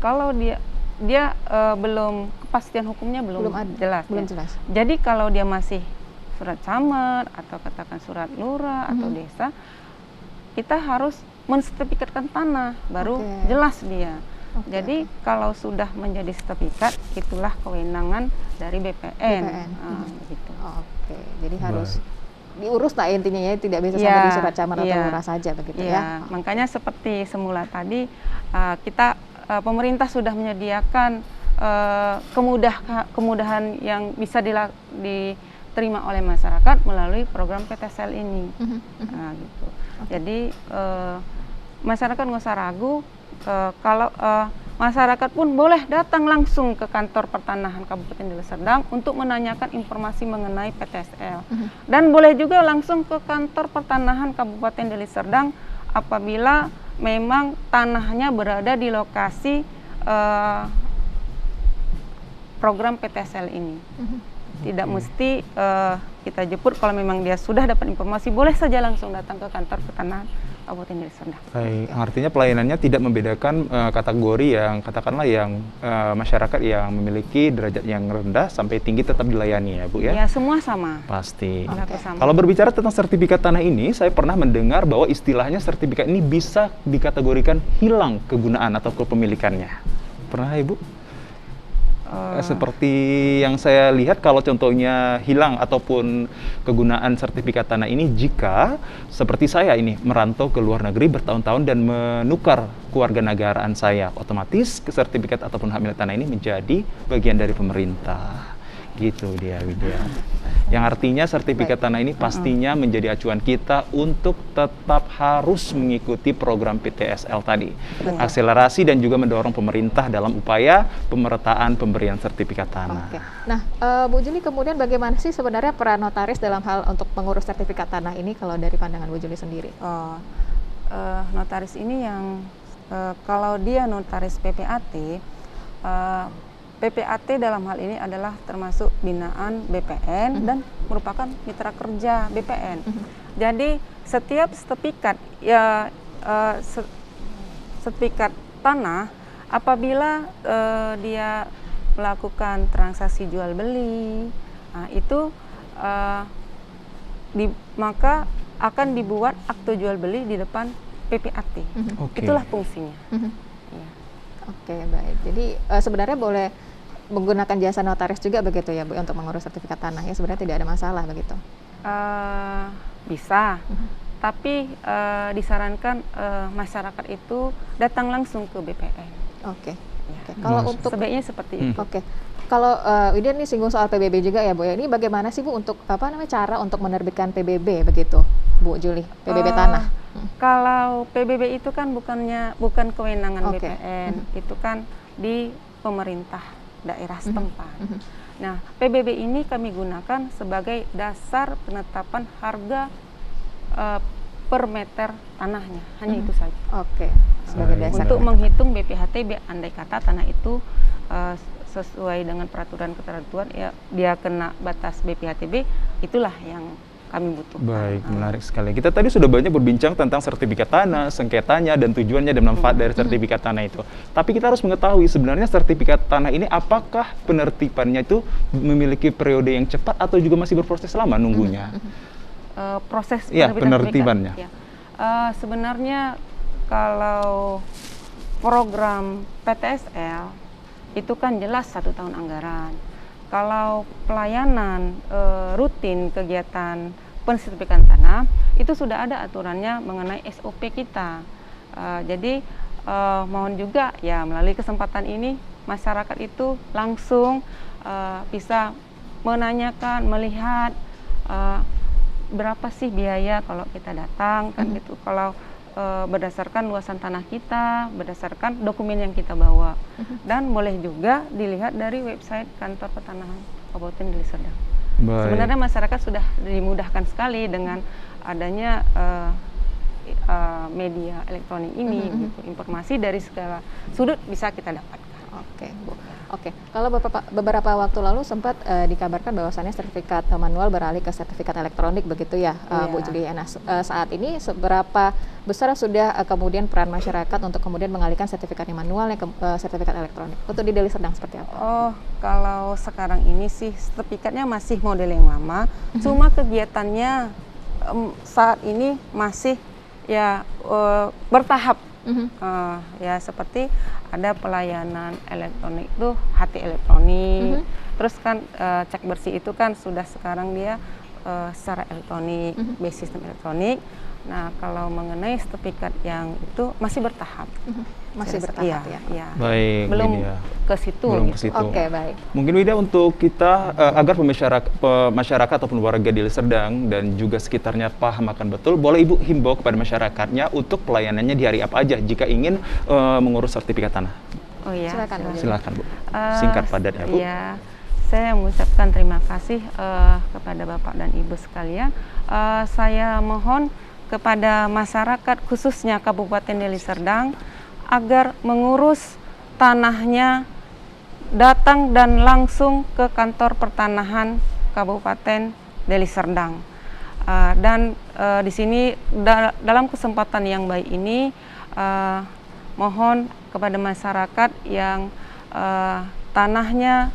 Kalau dia belum, kepastian hukumnya belum jelas. Belum jelas. Jadi kalau dia masih surat camat atau katakan surat lurah atau desa, kita harus mensertifikatkan tanah baru jelas dia. Jadi kalau sudah menjadi sertifikat, itulah kewenangan dari BPN. Begitu. Oke, jadi harus diurus lah intinya ya, tidak bisa sampai di surat camat atau lurah saja begitu ya. Makanya seperti semula tadi kita pemerintah sudah menyediakan kemudahan yang bisa diterima oleh masyarakat melalui program PTSL ini. Nah, gitu. Jadi masyarakat nggak usah ragu, kalau masyarakat pun boleh datang langsung ke kantor pertanahan Kabupaten Deli Serdang untuk menanyakan informasi mengenai PTSL. Dan boleh juga langsung ke kantor pertanahan Kabupaten Deli Serdang apabila memang tanahnya berada di lokasi program PTSL ini. Tidak mesti kita jemput, kalau memang dia sudah dapat informasi, boleh saja langsung datang ke kantor pertanahan Kabupaten Deli Serdang. Baik, artinya pelayanannya tidak membedakan kategori yang katakanlah yang masyarakat yang memiliki derajat yang rendah sampai tinggi tetap dilayani ya Bu ya? Ya, semua sama. Pasti. Sama. Kalau berbicara tentang sertifikat tanah ini, saya pernah mendengar bahwa istilahnya sertifikat ini bisa dikategorikan hilang kegunaan atau kepemilikannya. Pernah Ibu? Seperti yang saya lihat, kalau contohnya hilang ataupun kegunaan sertifikat tanah ini jika seperti saya ini merantau ke luar negeri bertahun-tahun dan menukar kewarganegaraan saya, otomatis sertifikat ataupun hak milik tanah ini menjadi bagian dari pemerintah. Gitu dia Widya. Yang artinya sertifikat tanah ini pastinya menjadi acuan kita untuk tetap harus mengikuti program PTSL tadi. Akselerasi dan juga mendorong pemerintah dalam upaya pemerataan pemberian sertifikat tanah. Oke. Nah, Bu Juli, kemudian bagaimana sih sebenarnya peran notaris dalam hal untuk mengurus sertifikat tanah ini kalau dari pandangan Bu Juli sendiri? Notaris ini yang kalau dia notaris PPAT, PPAT dalam hal ini adalah termasuk binaan BPN dan merupakan mitra kerja BPN. Jadi setiap sertifikat sertifikat tanah apabila dia melakukan transaksi jual beli, itu maka akan dibuat akte jual beli di depan PPAT. Itulah fungsinya. Ya. Oke, baik. Jadi sebenarnya boleh menggunakan jasa notaris juga begitu ya Bu untuk mengurus sertifikat tanah ya, sebenarnya tidak ada masalah begitu? Bisa, tapi disarankan masyarakat itu datang langsung ke BPN. Oke. Ya. Kalau untuk sebaiknya seperti itu. Oke. Kalau Widya nih singgung soal PBB juga ya Bu ya, ini bagaimana sih Bu untuk cara untuk menerbitkan PBB begitu Bu Juli, PBB tanah? Kalau PBB itu kan bukan kewenangan BPN, itu kan di pemerintah daerah setempat. Nah, PBB ini kami gunakan sebagai dasar penetapan harga per meter tanahnya, hanya itu saja. Oke, sebagai dasar untuk menghitung BPHT, andai kata tanah itu sesuai dengan peraturan ketentuan, ya dia kena batas BPHTB, itulah yang kami butuh. Baik, menarik sekali. Kita tadi sudah banyak berbincang tentang sertifikat tanah, sengketanya, dan tujuannya dan manfaat dari sertifikat tanah itu. Tapi kita harus mengetahui sebenarnya sertifikat tanah ini apakah penertibannya itu memiliki periode yang cepat atau juga masih berproses lama nunggunya? Proses penertibannya. Ya. Sebenarnya kalau program PTSL itu kan jelas 1 tahun anggaran. Kalau pelayanan rutin kegiatan pensertifikan tanah itu sudah ada aturannya mengenai SOP kita. Jadi mohon juga ya melalui kesempatan ini masyarakat itu langsung bisa menanyakan, melihat berapa sih biaya kalau kita datang kan gitu. Kalau berdasarkan luasan tanah kita, berdasarkan dokumen yang kita bawa, dan boleh juga dilihat dari website kantor pertanahan Kabupaten Deli Serdang. Sebenarnya masyarakat sudah dimudahkan sekali dengan adanya media elektronik ini, gitu. Informasi dari segala sudut bisa kita dapatkan. Oke, Bu. Oke, kalau beberapa waktu lalu sempat dikabarkan bahwasannya sertifikat manual beralih ke sertifikat elektronik begitu ya, Bu Juli. Nah, saat ini seberapa besar sudah kemudian peran masyarakat untuk kemudian mengalihkan sertifikat yang manual ke sertifikat elektronik? Untuk di Deli Serdang seperti apa? Oh, kalau sekarang ini sih sertifikatnya masih model yang lama, cuma kegiatannya saat ini masih ya bertahap. Ya seperti ada pelayanan elektronik tuh HT elektronik, terus kan cek bersih itu kan sudah sekarang dia secara elektronik, base sistem elektronik. Nah, kalau mengenai sertifikat yang itu masih bertahap. Masih Saya rasa- bertahap iya, ya. iya. Baik, Belum Widya. ke situ Belum ke gitu. situ. Oke, baik. Mungkin Wida untuk kita agar masyarakat ataupun warga Deli Serdang dan juga sekitarnya paham akan betul, boleh Ibu himbau kepada masyarakatnya untuk pelayanannya di hari apa aja jika ingin mengurus sertifikat tanah. Oh iya, Silakan, Bu. Silakan Bu. Singkat padat ya Bu. Iya, saya mengucapkan terima kasih kepada Bapak dan Ibu sekalian. Saya mohon kepada masyarakat khususnya Kabupaten Deli Serdang agar mengurus tanahnya datang dan langsung ke kantor pertanahan Kabupaten Deli Serdang. Di sini dalam kesempatan yang baik ini mohon kepada masyarakat yang tanahnya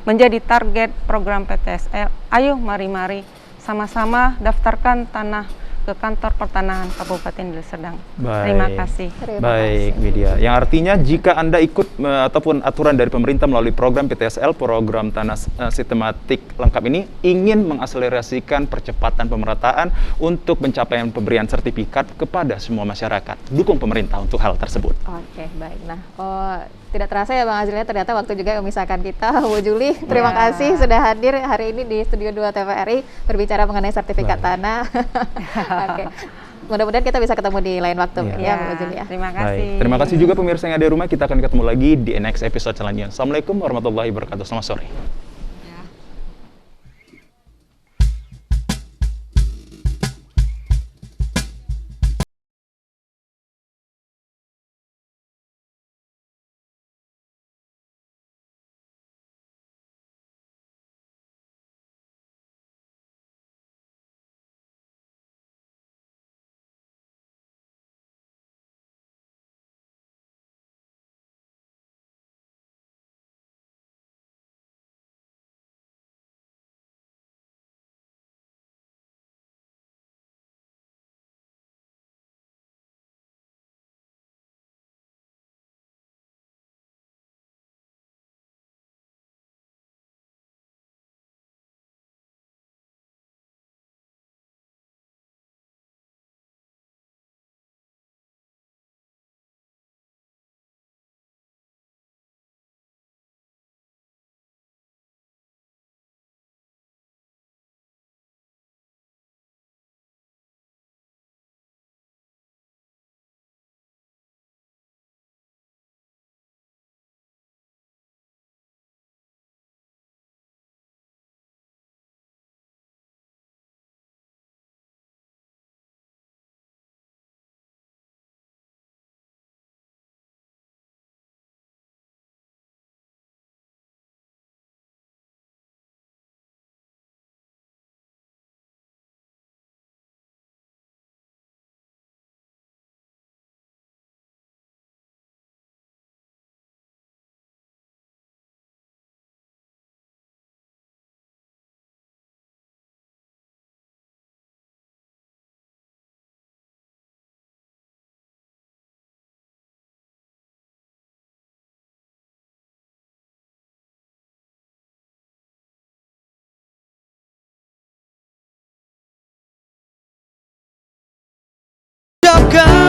menjadi target program PTSL, ayo mari sama-sama daftarkan tanah ke kantor pertanahan Kabupaten Deli Serdang. Terima kasih. Baik, Widya. Yang artinya jika Anda ikut ataupun aturan dari pemerintah melalui program PTSL, program tanah sistematik lengkap ini, ingin mengakselerasikan percepatan pemerataan untuk pencapaian pemberian sertifikat kepada semua masyarakat. Dukung pemerintah untuk hal tersebut. Oke, baik. Nah, tidak terasa ya Bang Azriel, ternyata waktu juga memisahkan kita. Bu Juli, terima kasih sudah hadir hari ini di Studio 2 TVRI berbicara mengenai sertifikat tanah. Oke. Mudah-mudahan kita bisa ketemu di lain waktu ya Bu Juli ya. Terima kasih. Baik. Terima kasih juga pemirsa yang ada di rumah. Kita akan ketemu lagi di next episode selanjutnya. Assalamualaikum warahmatullahi wabarakatuh. Selamat sore. Ucapkan